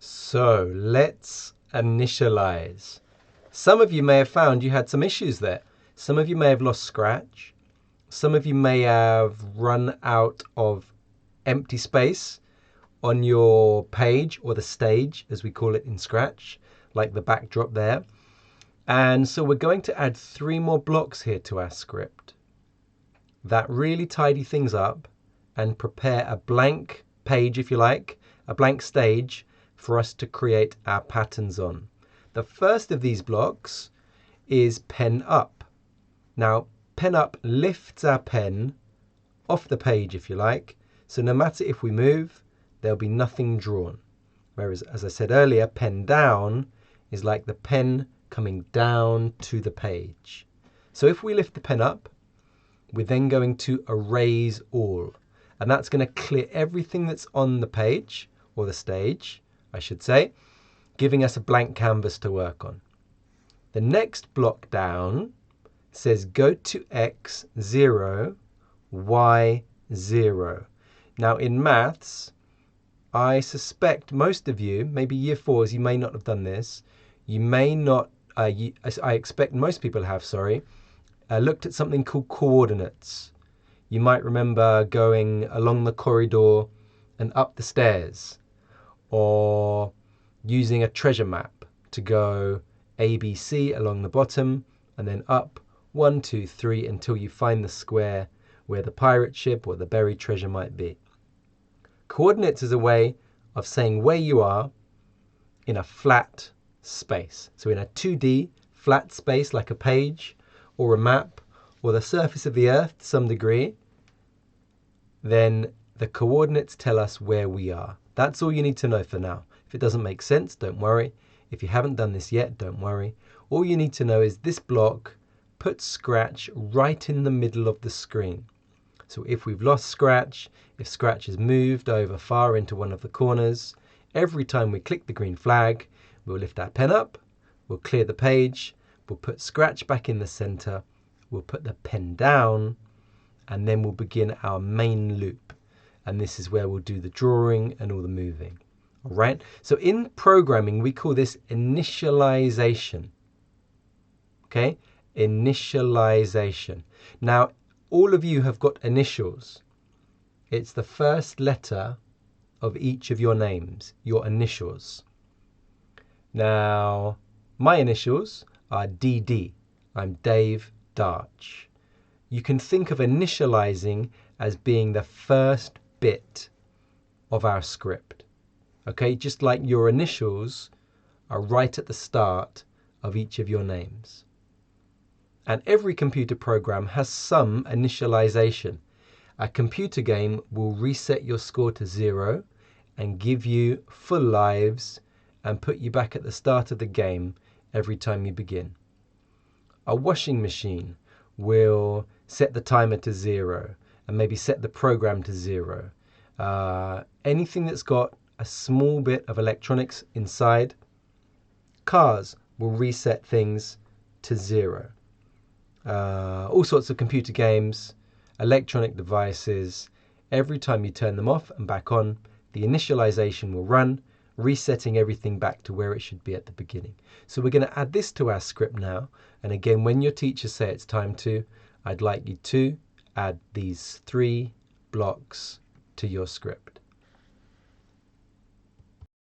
So let's initialize. Some of you may have found you had some issues there. Some of you may have lost Scratch. Some of you may have run out of empty space on your page, or the stage as we call it in Scratch, like the backdrop there. And so we're going to add 3 more blocks here to our script that really tidy things up and prepare a blank page, if you like, a blank stage for us to create our patterns on. The first of these blocks is pen up. Now, pen up lifts our pen off the page, if you like, so no matter if we move, there'll be nothing drawn. Whereas, as I said earlier, pen down is like the pen coming down to the page. So if we lift the pen up, we're then going to erase all. And that's going to clear everything that's on the page, or the stage, I should say, giving us a blank canvas to work on. The next block down says go to X 0, Y 0. Now in maths, I suspect most of you, maybe year 4s, you may not have done this. You may not, I expect most people have, looked at something called coordinates. You might remember going along the corridor and up the stairs, or using a treasure map to go ABC along the bottom and then up 1, 2, 3 until you find the square where the pirate ship or the buried treasure might be. Coordinates is a way of saying where you are in a flat space. So in a 2D flat space like a page or a map or the surface of the earth to some degree, then the coordinates tell us where we are. That's all you need to know for now. If it doesn't make sense, don't worry. If you haven't done this yet, don't worry. All you need to know is this block puts Scratch right in the middle of the screen. So if we've lost Scratch, if Scratch has moved over far into one of the corners, every time we click the green flag, we'll lift our pen up, we'll clear the page, we'll put Scratch back in the center, we'll put the pen down, and then we'll begin our main loop. And this is where we'll do the drawing and all the moving. All right. So in programming, we call this initialization. Okay. Initialization. Now, all of you have got initials. It's the first letter of each of your names, your initials. Now, my initials are DD. I'm Dave Darch. You can think of initializing as being the first bit of our script. Okay, just like your initials are right at the start of each of your names. And every computer program has some initialization. A computer game will reset your score to 0 and give you full lives and put you back at the start of the game every time you begin. A washing machine will set the timer to 0 and maybe set the program to 0. Anything that's got a small bit of electronics inside, cars will reset things to 0. All sorts of computer games, electronic devices, every time you turn them off and back on, the initialization will run, resetting everything back to where it should be at the beginning. So we're going to add this to our script now. And again, when your teachers say it's time to, I'd like you to add these 3 blocks to your script.